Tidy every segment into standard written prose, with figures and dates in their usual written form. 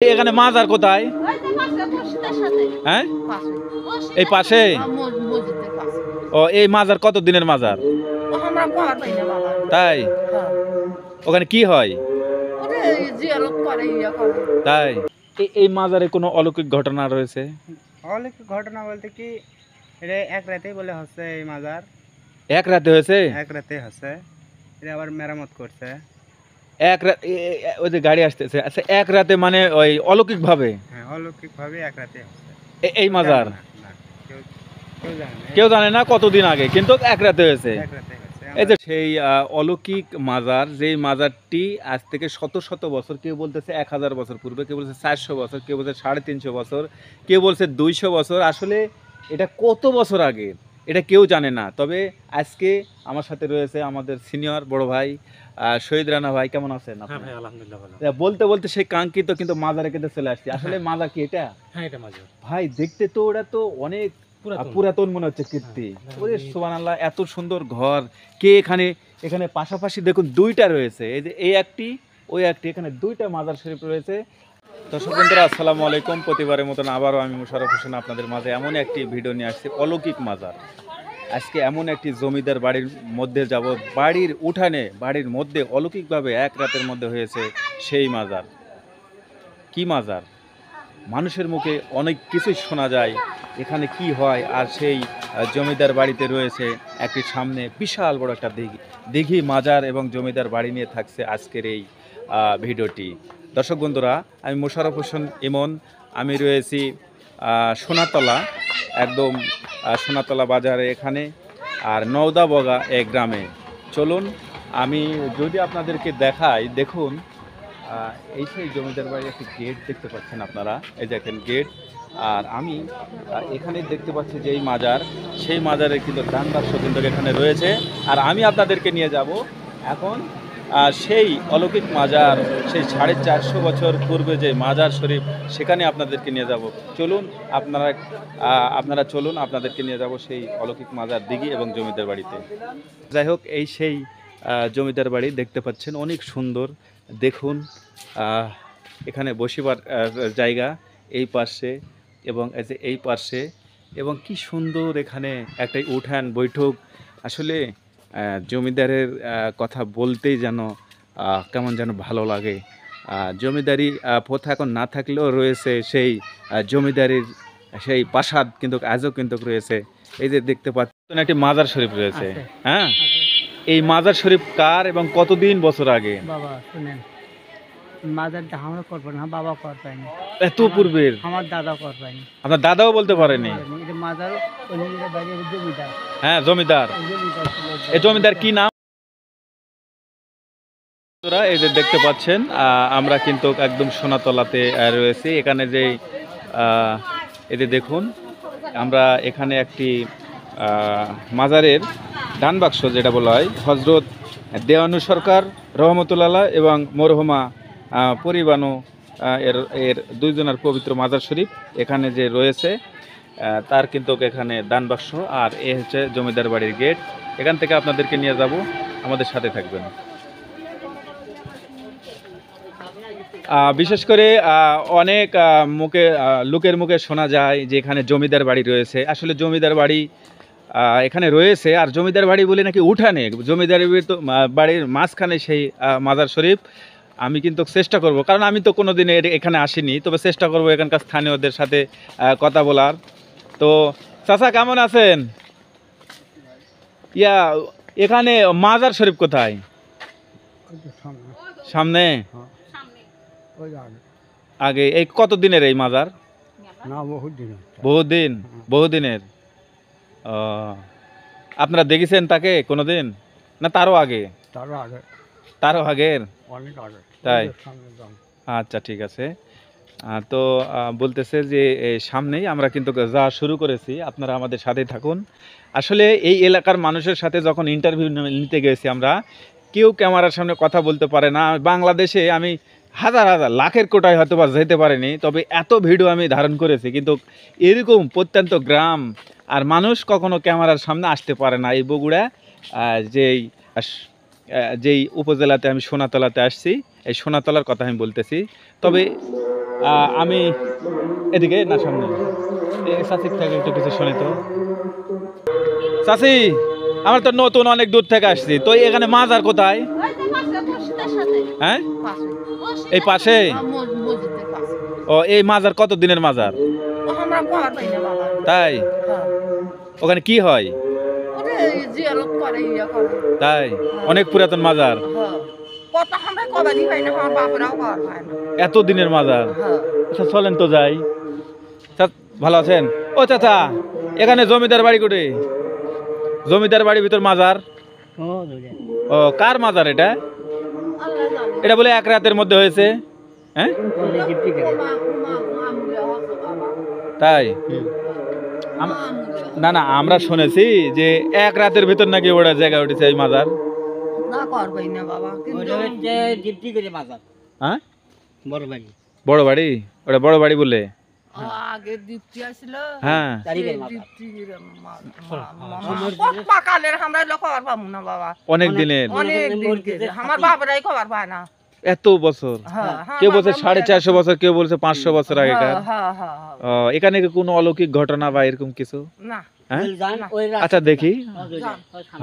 এখানে মাজার কোথায়? হ্যাঁ, এই পাশে। ও, এই মাজার কত দিনের মাজার? তাই? ওখানে কি হয়? তাই? এই মাজারে কোনো অলৌকিক ঘটনা রয়েছে? অলৌকিক ঘটনা বলতে কি, এটা এক রাতেই বলে হচ্ছে এই মাজার। এক রাতে হয়েছে? এক রাতে হচ্ছে, এটা আবার মেরামত করছে। এক রাত ওই যে গাড়ি আসতেছে। আচ্ছা, এক রাতে মানে ওই অলৌকিক ভাবে? হ্যাঁ, অলৌকিক ভাবে এক রাতে হচ্ছে। এই মাজার কেউ জানে না কতদিন আগে, কিন্তু এক রাতে হয়েছে। এই যে সেই অলৌকিক মাজার, যেই মাজারটি আজ থেকে শত শত বছর, কেউ বলতেছে 1000 বছর পূর্বে, কেউ বলছে 400 বছর, কেউ বলছে 350 বছর, কেউ বলছে 200 বছর। আসলে এটা কত বছর আগে এটা কেউ জানে না। তবে আজকে আমার সাথে রয়েছে আমাদের সিনিয়র বড় ভাই শহীদ রানা ভাই। কেমন আছেন? হ্যাঁ ভাই, আলহামদুলিল্লাহ ভালো। বলতে বলতে সেই কাঙ্ক্ষিত কিন্তু মাজারে কিন্তু চলে আসছি। আসলে মাজার কি এটা? হ্যাঁ, এটা মাজার ভাই, দেখতে তো ওটা তো অনেক পুরাতন মনে হচ্ছে কীর্তি। ওরে সুবহানাল্লাহ, এত সুন্দর ঘর। কে এখানে পাশাপাশি দেখুন দুইটা রয়েছে, এই যে এই একটি ওই একটি, এখানে দুইটা মাজার শরীফ রয়েছে। দর্শক বন্ধুরা, আসসালামু আলাইকুম। প্রতিবারের মতন আবারও আমি মোশাররফ হোসেন আপনাদের মাঝে এমন একটি ভিডিও নিয়ে আসছি, অলৌকিক মাজার। আজকে এমন একটি জমিদার বাড়ির মধ্যে যাব, বাড়ির উঠানে, বাড়ির মধ্যে অলৌকিকভাবে এক রাতের মধ্যে হয়েছে সেই মাজার। কি মাজার? মানুষের মুখে অনেক কিছুই শোনা যায় এখানে কি হয়। আর সেই জমিদার বাড়িতে রয়েছে একটি সামনে বিশাল বড় একটা দিঘি মাজার এবং জমিদার বাড়ি নিয়ে থাকছে আজকের এই ভিডিওটি। দর্শক বন্ধুরা, আমি মোশাররফ হোসেন ইমন। আমি রয়েছি সোনাতলা, একদম সোনাতলা বাজারে এখানে, আর নওদাবগা এক গ্রামে। চলুন আমি যদি আপনাদেরকে দেখাই। দেখুন, এই সেই জমিদার বাড়ির একটি গেট দেখতে পাচ্ছেন আপনারা, এই দেখেন গেট। আর আমি এখানে দেখতে পাচ্ছি যে এই মাজার, সেই মাজারের কিন্তু দান বাক্স কিন্তু এখানে রয়েছে। আর আমি আপনাদেরকে নিয়ে যাব এখন সেই অলৌকিক মাজার, সেই 450 বছর পূর্বে যে মাজার শরীফ, সেখানে আপনাদেরকে নিয়ে যাব। চলুন আপনারা চলুন, আপনাদেরকে নিয়ে যাব সেই অলৌকিক মাজার দিঘি এবং জমিদার বাড়িতে। যাই হোক, এই সেই জমিদার বাড়ি দেখতে পাচ্ছেন, অনেক সুন্দর। দেখুন, এখানে বসিবার জায়গা এই পাশে এবং এই পাশে, এবং কি সুন্দর এখানে একটা উঠান বৈঠক। আসলে জমিদারের কথা বলতেই যেন কেমন যেন ভালো লাগে। জমিদারি প্রথা এখন না থাকলেও রয়েছে সেই জমিদারির সেই প্রাসাদ, কিন্তু আজও কিন্তু রয়েছে। এই যে দেখতে পাচ্ছেন একটি মাজার শরীফ রয়েছে। হ্যাঁ, এই মাজার শরীফ কার এবং কতদিন বছর আগে? বাবা শুনেন, মাজারটা আমরা করবো না, বাবা কর পাইনি, এত পূর্বের। আমার দাদা কর পাইনি। আপনার দাদাও বলতে পারেনি? মাজার জমিদার। হ্যাঁ, জমিদার। এই জমিদার কি নাম? এই যে দেখতে পাচ্ছেন, আমরা কিন্তু একদম সোনাতলাতে রয়েছি। এখানে যে এই যে দেখুন, আমরা এখানে একটি মাজারের দান বাক্স, যেটা বলা হয় হজরত দেওয়ানু সরকার রহমতুল্লাহ এবং মরহুমা পরিবানু এর দুইজনের পবিত্র মাজার শরীফ এখানে যে রয়েছে, তার কিন্তু এখানে দান বাক্স। আর এ হচ্ছে জমিদার বাড়ির গেট। এখান থেকে আপনাদেরকে নিয়ে যাব, আমাদের সাথে থাকবেন। বিশেষ করে অনেক লোকের মুখে শোনা যায় যে এখানে জমিদার বাড়ি রয়েছে। আসলে জমিদার বাড়ি এখানে রয়েছে, আর জমিদার বাড়ি বলে নাকি উঠানে, জমিদার বাড়ির মাঝখানে সেই মাজার শরীফ। আমি কিন্তু চেষ্টা করব, কারণ আমি তো কোনো দিন এখানে আসিনি, তবে চেষ্টা করব এখানকার স্থানীয়দের সাথে কথা বলার। তো চাচা, কেমন আছেন? এখানে মাজার শরীফ কোথায়? সামনে আগে। এই কতদিনের এই মাজার? বহুদিনের। আপনারা দেখেছেন তাকে কোনোদিন? না তারও আগে? তারও আগের। তাই? আচ্ছা, ঠিক আছে। তো বলতেছে যে সামনেই আমরা কিন্তু যাওয়া শুরু করেছি, আপনারা আমাদের সাথেই থাকুন। আসলে এই এলাকার মানুষের সাথে যখন ইন্টারভিউ নিতে গেছি আমরা, কেউ ক্যামেরার সামনে কথা বলতে পারে না। বাংলাদেশে আমি হাজার হাজার লাখের কোটায় হয়তো বা যেতে পারিনি, তবে এত ভিডিও আমি ধারণ করেছি। কিন্তু এরকম প্রত্যন্ত গ্রাম আর মানুষ কখনো ক্যামেরার সামনে আসতে পারে না। এই বগুড়া যেই উপজেলাতে আমি সোনাতলাতে আসছি, এই সোনাতলার কথা আমি বলতেছি। তবে আমি এদিকে না সামনে চাষির থেকে একটু কিছু শুনি তো। চাষি, আমরা তো নতুন অনেক দূর থেকে আসছি, তো এখানে মাজার কোথায়? হ্যাঁ, এই পাশে। ও, এই মাজার কত দিনের মাজার? তাই? ওখানে কি হয়? তাই? অনেক পুরাতন মাজার, এত দিনের মাজার। আচ্ছা চলেন তো যাই। ভালো আছেন? ও চাচা, এখানে জমিদার বাড়ি কোটে? জমিদার বাড়ির ভিতর মাজার? ও, কার মাজার এটা? এটা বলে এক রাতের মধ্যে হয়েছে? হ্যাঁ, তাই? না না, আমরা শুনেছি যে এক রাতের ভিতর নাকি ওটা জায়গা উঠেছে এই মাজার। হ্যাঁ, বড় বাড়ি, ওটা বড় বাড়ি বলে। হ্যাঁ, অনেক দিনের, এত বছর। কেউ বলছে 450 বছর, কেউ বলছে 500 বছর আগেকার। এখানে কি কোনো অলৌকিক ঘটনা বা এরকম কিছু? হ্যাঁ, আচ্ছা দেখি।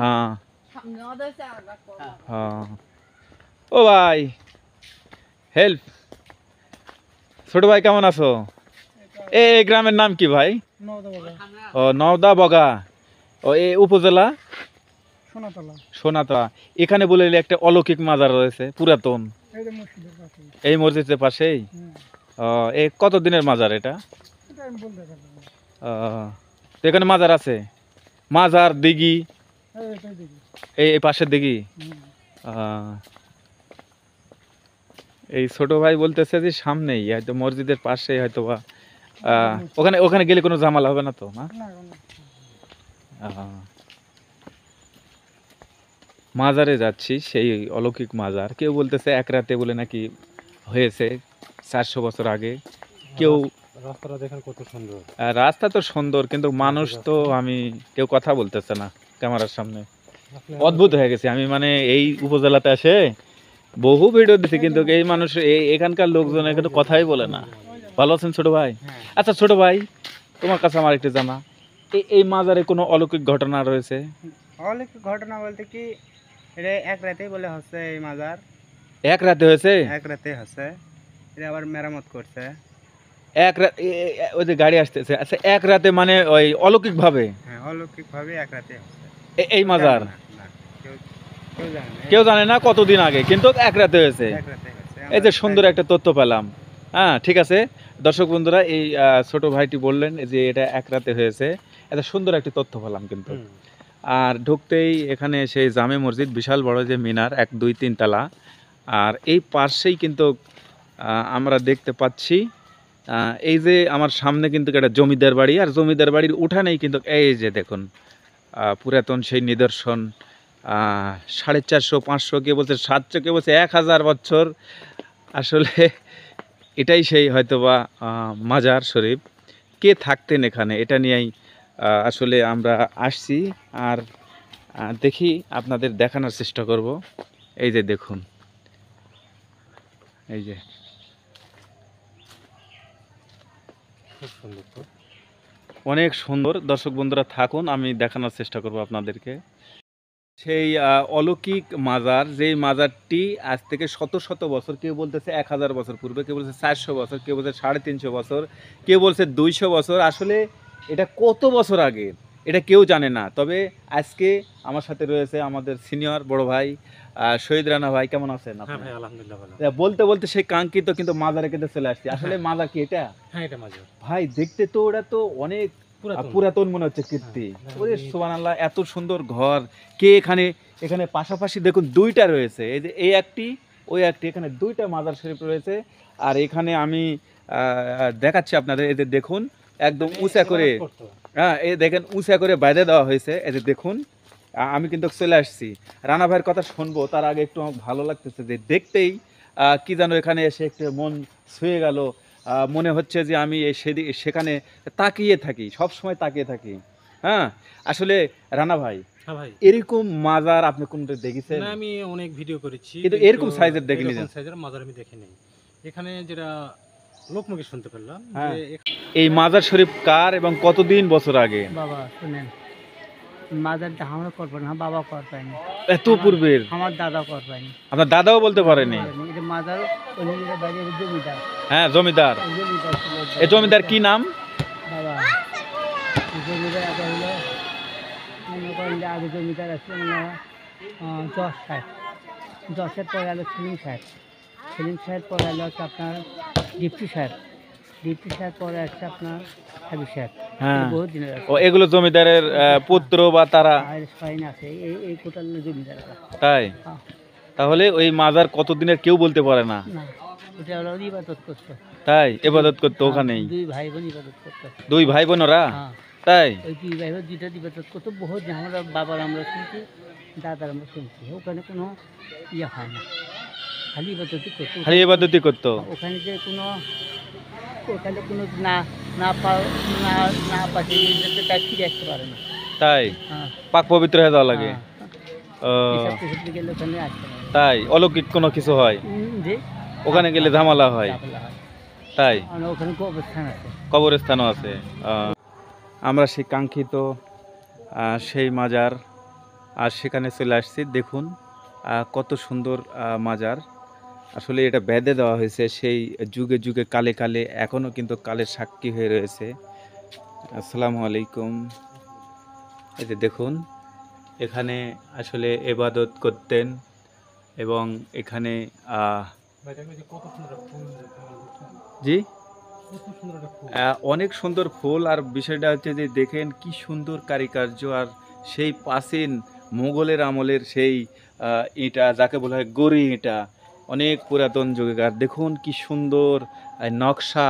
হ্যাঁ হ্যাঁ, ও ভাই, হেল্প। ছোট ভাই কেমন আছো? এই গ্রামের নাম কি ভাই? ও, নওদা বগা। ও, এই উপজেলা সোনাতলা। এখানে বলে একটা অলৌকিক মাজার রয়েছে পুরাতন, এই মসজিদের পাশেই। এই কত দিনের মাজার এটা? তো এখানে মাজার আছে, মাজার দিঘি, এই পাশের দিঘি। এই ছোট ভাই বলতেছে যে সামনেই হয়তো মসজিদের পাশে হয়তো বা ওখানে ওখানে গেলে কোনো ঝামেলা হবে না তো? না, মাজারে যাচ্ছি, সেই অলৌকিক মাজার। কেউ বলতেছে এক রাতে বলে নাকি হয়েছে 400 বছর আগে। কেউ রাস্তাটা দেখেন কত সুন্দর। রাস্তা তো সুন্দর, কিন্তু মানুষ তো আমি কেউ কথা বলতেছে না ক্যামেরার সামনে। অদ্ভুত হয়ে গেছে আমি, মানে এই উপজেলাতে আসে বহু ভিডিও দিছি, কিন্তু এই মানুষ এখানকার লোকজন এখানে কথাই বলে না। ভালো আছেন ছোট ভাই? আচ্ছা ছোট ভাই, তোমার কাছে আমার একটু জানা, এই মাজারে কোনো অলৌকিক ঘটনা রয়েছে? অলৌকিক ঘটনা বলতে কি, এটা এক রাতেই বলে হচ্ছে এই মাজার। এক রাতে হয়েছে? এক রাতে হচ্ছে, এটা আবার মেরামত করছে। এক রাত, ওই যে গাড়ি আসতেছে। আচ্ছা, এক রাতে মানে ওই অলৌকিক ভাবে? হ্যাঁ, অলৌকিক ভাবে এক রাতে হচ্ছে এই মাজার কেউ জানে কেউ জানে না। না কতদিন আগে, কিন্তু এক রাতে হয়েছে। এক রাতে হচ্ছে। এই যে সুন্দর একটা তথ্য পেলাম। হ্যাঁ, ঠিক আছে দর্শক বন্ধুরা, এই ছোট ভাইটি বললেন যে এটা এক রাতে হয়েছে। এত সুন্দর একটা তথ্য পেলাম কিন্তু। আর ঢুকতেই এখানে সেই জামে মসজিদ, বিশাল বড় যে মিনার, 1 2 3 তলা। আর এই পাশেই কিন্তু আমরা দেখতে পাচ্ছি এই যে আমার সামনে কিন্তু একটা জমিদার বাড়ি, আর জমিদার বাড়ির উঠানেই কিন্তু এই যে দেখুন পুরাতন সেই নিদর্শন। 450 500, কে বলছে 700, কে বলছে 1000 বছর। আসলে এটাই সেই হয়তোবা মাজার শরীফ। কে থাকতেন এখানে, এটা নিয়েই আসলে আমরা আসছি। আর দেখি আপনাদের দেখানোর চেষ্টা করব। এই যে দেখুন, এই যে অনেক সুন্দর। দর্শক বন্ধুরা থাকুন, আমি দেখানোর চেষ্টা করব আপনাদেরকে। সেই অলৌকিক মাজার, যেই মাজারটি আজ থেকে শত শত বছর, কেউ বলতেছে 1000 বছর পূর্বে, কেউ বলছে 400 বছর, কেউ বলছে 350 বছর, কেউ বলছে 200 বছর। আসলে এটা কত বছর আগে এটা কেউ জানে না। তবে আজকে আমার সাথে রয়েছে আমাদের সিনিয়র বড় ভাই শহীদ রানা ভাই। কেমন আছেন আপনি? হ্যাঁ ভাই, আলহামদুলিল্লাহ ভালো। বলতে বলতে সেই কাঙ্ক্ষিত কিন্তু মাজারে কিন্তু চলে আসছি। আসলে মাজার কি এটা? হ্যাঁ, এটা মাজার ভাই, দেখতে তো ওটা তো অনেক পুরাতন মনে হচ্ছে কীর্তি। ওরে সুবহানাল্লাহ, এত সুন্দর ঘর। কে এখানে এখানে পাশাপাশি দেখুন দুইটা রয়েছে, এই যে এই একটি ওই একটি, এখানে দুইটা মাজার শরীফ রয়েছে। আর এখানে আমি দেখাচ্ছি আপনাদের, এই যে দেখুন একদম উঁচা করে, হ্যাঁ এই দেখেন উঁচা করে বাইরে দেওয়া হয়েছে। এই যে দেখুন, আমি কিন্তু চলে আসছি। রানা ভাইয়ের কথা শুনবো, তার আগে একটু আমার ভালো লাগতেছে যে দেখতেই কি যেন এখানে এসে একটু মন ছুঁয়ে গেল। মনে হচ্ছে যে আমি সেখানে তাকিয়ে থাকি, সব সময় তাকিয়ে থাকি। হ্যাঁ, আসলে রানা ভাই, হ্যাঁ ভাই, এরকম মাজার আপনি কোনটা দেখেছেন? না, আমি অনেক ভিডিও করেছি, কিন্তু এরকম সাইজের দেখিনি। এরকম সাইজের মাজার আমি দেখিনি। এখানে যেটা লোকমুখে শুনতে পেলাম হ্যাঁ। যে এই মাজার শরীফ কার এবং কতদিন বছর আগে? বাবা শুনেন, মাজারটা আমরা করবো না, বাবা কর পায়নি, এত পূর্বের? আমার দাদা কর পায়নি। আপনার দাদাও বলতে পারেনি? এটা মাজার ওই নিজের বাড়ির জমিদার, হ্যাঁ, জমিদার। ওই জমিদার ছিল। এই জমিদার কি নাম? বাবা এই জমিদার আগে হলো, মনে করেন যে আগে জমিদার আছে মানে যশ সাহেব, যশের পরে হলো সেলিম সাহেব, সেলিম সাহেব পরে হলো হচ্ছে আপনার ডিপটি সাহেব, ডিপটি সাহেব পরে আছে আপনার হাবিব সাহেব। হ্যাঁ। এটা বহুত দিনের আছে। ও এগুলো জমিদারের পুত্র বা তারা? আর ফাইন আছে এই এই কোটাল জমিদার। তাই? হ্যাঁ। তাহলে ওই মাজার কতদিনের কেউ বলতে পারে না? না, ওটা হলো ইবাদত করতো। তাই ইবাদত করতো ওখানেই? দুই ভাই বোন ইবাদত করতো। দুই ভাই বোনেরা? হ্যাঁ, তাই? ওই দুই ভাই বোন দুইটা ইবাদত করতো বহুত দিন। আমরা বাবার আমরা শুনছি, দাদার আমরা শুনছি, ওখানে কোনো ইয়ে হয় না, খালি ইবাদতই করতো। খালি ইবাদতই করতো? ওখানে যে কোনো, ওখানে কোনো না না পাও না না পাশে যেতে তাই ফিরে আসতে পারে না। তাই? হ্যাঁ, পাক পবিত্র হয়ে যাওয়া লাগে? ও হিসাব টিসাব গেলে ওখানে আসতে পারে না। তাই? অলৌকিক কোনো কিছু হয় যে ওখানে গেলে? ঝামেলা হয়? ঝামেলা হয়। তাই? আর ওখানে অবস্থান আছে। কবরস্থানও আছে? আমরা সেই কাঙ্ক্ষিত সেই মাজার আর সেখানে চলে আসছি। দেখুন কত সুন্দর মাজার। আসলে এটা বেঁধে দেওয়া হয়েছে সেই যুগে যুগে, কালে কালে, এখনও কিন্তু কালের সাক্ষী হয়ে রয়েছে। আসসালামু আলাইকুম। এই যে দেখুন, এখানে আসলে ইবাদত করতেন এবং এখানে জি অনেক সুন্দর ফুল। আর বিষয়টা হচ্ছে যে দেখেন কি সুন্দর কারিকার্য, আর সেই প্রাচীন মোগলের আমলের সেই ইটা, যাকে বলা হয় গড়ি ইটা, অনেক পুরাতন যুগেকার। দেখুন কি সুন্দর নকশা,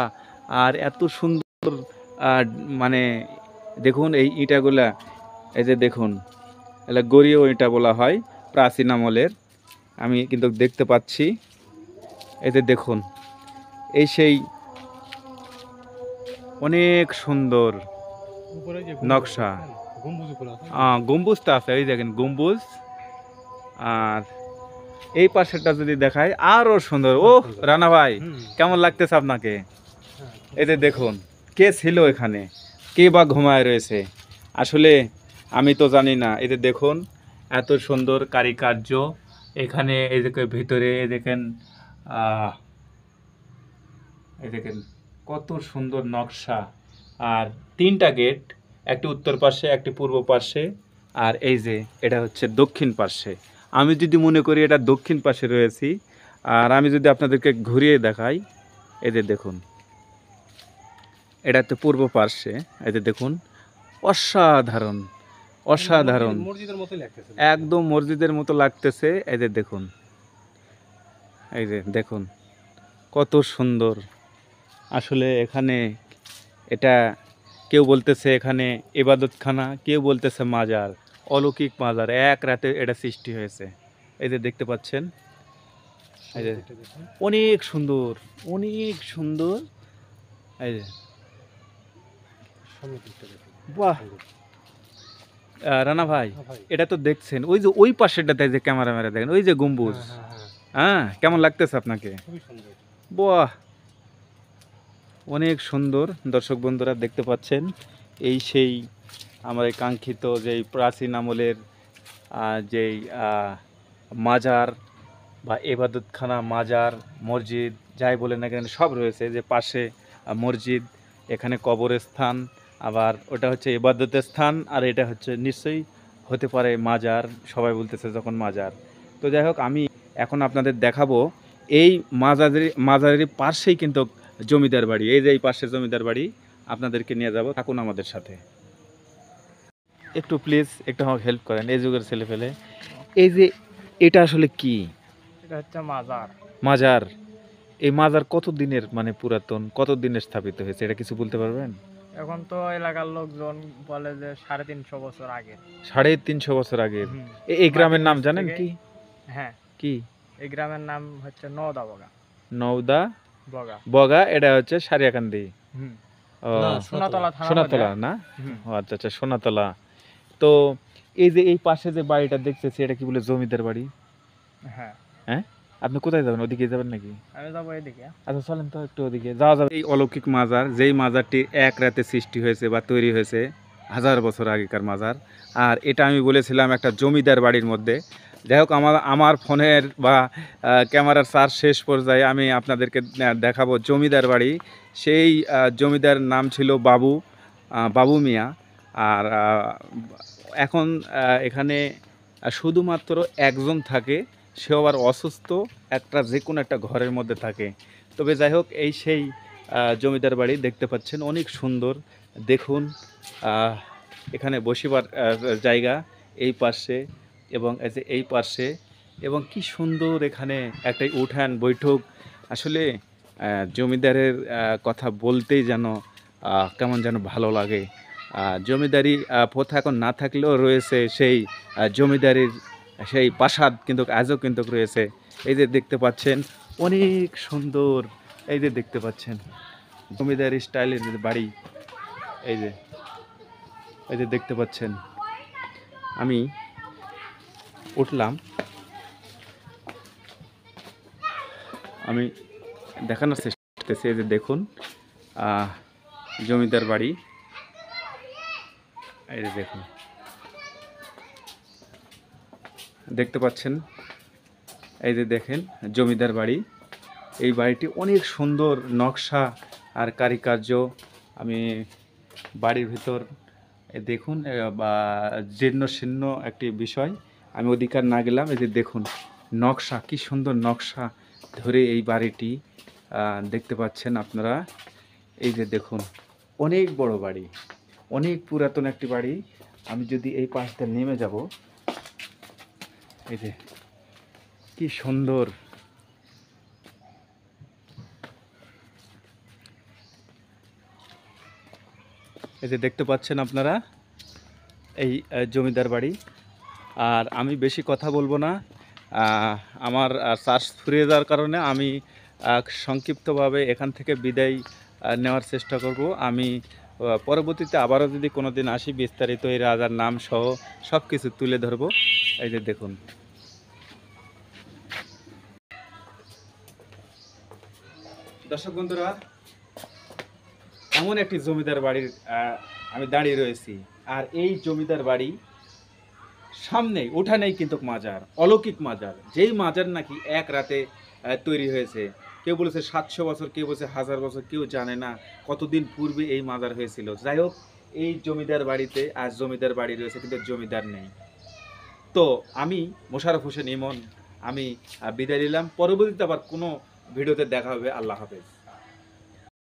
আর এত সুন্দর মানে দেখুন এই ইটাগুলা, এই যে দেখুন এগুলা গড়িও ইটা বলা হয়, প্রাচীন আমলের। আমি কিন্তু দেখতে পাচ্ছি, এই যে দেখুন এই সেই অনেক সুন্দর উপরে যে নকশা। গম্বুজ উপরে আছে। গম্বুজটা আছে, এই দেখেন গম্বুজ। আর এই পাশেরটা যদি দেখায় আরো সুন্দর। ও রানা ভাই, কেমন লাগতেছে আপনাকে? এই যে দেখুন কে ছিল এখানে, কে বা ঘুমায় রয়েছে, আসলে আমি তো জানি না। এই যে দেখুন এত সুন্দর কারিকার্য এখানে। এই যে ভিতরে এই দেখেন এই দেখেন কত সুন্দর নকশা। আর তিনটা গেট, একটি উত্তর পাশে, একটি পূর্ব পাশে, আর এই যে এটা হচ্ছে দক্ষিণ পাশে। আমি যদি মনে করি এটা দক্ষিণ পাশে রয়েছি, আর আমি যদি আপনাদেরকে ঘুরিয়ে দেখাই, এই যে দেখুন এটা তো পূর্ব পাশে। এই যে দেখুন অসাধারণ অসাধারণ, মসজিদের মতোই লাগতেছে। একদম মসজিদের মতো লাগতেছে। এই যে দেখুন, এই যে দেখুন কত সুন্দর। আসলে এখানে এটা কেউ বলতেছে এখানে ইবাদতখানা, কেউ বলতেছে মাজার, অলৌকিক মাজার। এক রাতে এটা সৃষ্টি হয়েছে। এই যে দেখতে পাচ্ছেন, এই যে অনেক সুন্দর, অনেক সুন্দর। এই যে বাহ, রানা ভাই এটা তো দেখছেন, ওই যে ওই পাশেরটাতে যে ক্যামেরা মেরা দেখেন, ওই যে গম্বুজ। হ্যাঁ, কেমন লাগতেছে আপনাকে? বাহ, অনেক সুন্দর। দর্শক বন্ধুরা দেখতে পাচ্ছেন, এই সেই আমার এই কাঙ্ক্ষিত যেই প্রাচীন আমলের যেই মাজার বা ইবাদতখানা, মাজার, মসজিদ, যাই বলেন না কেন, সব রয়েছে। যে পাশে মসজিদ, এখানে কবরস্থান, আবার ওটা হচ্ছে ইবাদতের স্থান, আর এটা হচ্ছে নিশ্চয়ই হতে পারে মাজার। সবাই বলতেছে যখন মাজার। তো যাই হোক, আমি এখন আপনাদের দেখাবো এই মাজারের পাশেই কিন্তু জমিদার বাড়ি। এই যে এই পাশে জমিদার বাড়ি, আপনাদেরকে নিয়ে যাব, থাকুন আমাদের সাথে। একটু প্লিজ একটু আমাকে হেল্প করেন, এই যুগের ছেলে ফেলে। এই যে এটা আসলে কি? এটা হচ্ছে মাজার। মাজার। এই মাজার কত দিনের মানে পুরাতন, কত দিনের স্থাপিত হয়েছে, এটা কিছু বলতে পারবেন? এখন তো এলাকার লোকজন বলে যে 350 বছর আগে। 350 বছর আগে? এই গ্রামের নাম জানেন কি? হ্যাঁ, কি এই গ্রামের নাম হচ্ছে নওদা বগা। নওদা বগা বগা, এটা হচ্ছে সারিয়াকান্দি। ও, সোনাতলা থানা। সোনাতলা না? ও আচ্ছা আচ্ছা, সোনাতলা। তো এই যে এই পাশে যে বাড়িটা দেখতেছি, এটা কি বলে জমিদার বাড়ি? হ্যাঁ। হ্যাঁ, আপনি কোথায় যাবেন, ওদিকে যাবেন নাকি? আমি যাবো এদিকে। আচ্ছা চলেন তো একটু ওদিকে যাওয়া যাবে। এই অলৌকিক মাজার, যেই মাজারটি এক রাতে সৃষ্টি হয়েছে বা তৈরি হয়েছে, 1000 বছর আগেকার মাজার। আর এটা আমি বলেছিলাম একটা জমিদার বাড়ির মধ্যে। যাই হোক, আমার ফোনের বা ক্যামেরার চার্জ শেষ পর্যায়ে আমি আপনাদেরকে দেখাবো জমিদার বাড়ি। সেই জমিদার নাম ছিল বাবু মিয়া। আর এখন এখানে শুধুমাত্র একজন থাকে, সেও আবার অসুস্থ, যে কোনো একটা ঘরের মধ্যে থাকে। তবে যাই হোক, এই সেই জমিদার বাড়ি দেখতে পাচ্ছেন, অনেক সুন্দর। দেখুন এখানে বসিবার জায়গা এই পাশে এবং এই পাশে, এবং কি সুন্দর এখানে একটা উঠান বৈঠক। আসলে জমিদারের কথা বলতেই যেন কেমন যেন ভালো লাগে। জমিদারি প্রথা এখন না থাকলেও রয়েছে সেই জমিদারির সেই প্রাসাদ, কিন্তু আজও কিন্তু রয়েছে। এই যে দেখতে পাচ্ছেন অনেক সুন্দর, এই যে দেখতে পাচ্ছেন জমিদারি স্টাইলের বাড়ি। এই যে দেখতে পাচ্ছেন, আমি উঠলাম, আমি দেখানোর চেষ্টা করতেছি। এই যে দেখুন জমিদার বাড়ি, এই যে দেখুন, দেখতে পাচ্ছেন, এই যে দেখেন জমিদার বাড়ি। এই বাড়িটি অনেক সুন্দর নকশা আর কারুকার্য। আমি বাড়ির ভিতর দেখুন বা জীর্ণ শীর্ণ একটি বিষয়, আমি অধিকার না গেলাম। এই যে দেখুন নকশা, কি সুন্দর নকশা ধরে এই বাড়িটি দেখতে পাচ্ছেন আপনারা। এই যে দেখুন অনেক বড় বাড়ি, অনেক পুরাতন একটি বাড়ি। আমি যদি এই পাশটা নেমে যাব, এই যে কি সুন্দর, এই যে দেখতে পাচ্ছেন আপনারা এই জমিদার বাড়ি। আর আমি বেশি কথা বলবো না, আমার চার্জ ফুরিয়ে যাওয়ার কারণে আমি সংক্ষিপ্তভাবে এখান থেকে বিদায় নেওয়ার চেষ্টা করব। আমি পরবর্তীতে আবারও যদি কোনো দিন আসি, বিস্তারিত এই রাজার নাম সহ সব কিছু তুলে ধরব। এই যে দেখুন, দর্শক বন্ধুরা, এমন একটি জমিদার বাড়ির আমি দাঁড়িয়ে রয়েছি। আর এই জমিদার বাড়ি সামনে উঠানেই কিন্তু মাজার, অলৌকিক মাজার, যেই মাজার নাকি এক রাতে তৈরি হয়েছে। কেউ বলেছে 700 বছর, কেউ বলেছে 1000 বছর, কেউ জানে না কতদিন পূর্বে এই মাজার হয়েছিল। যাই হোক, এই জমিদার বাড়িতে আজ জমিদার বাড়ি রয়েছে, কিন্তু জমিদার নেই। তো আমি মোশাররফ হোসেন ইমন, আমি বিদায় নিলাম। পরবর্তীতে আবার কোনো ভিডিওতে দেখা হবে। আল্লাহ হাফেজ।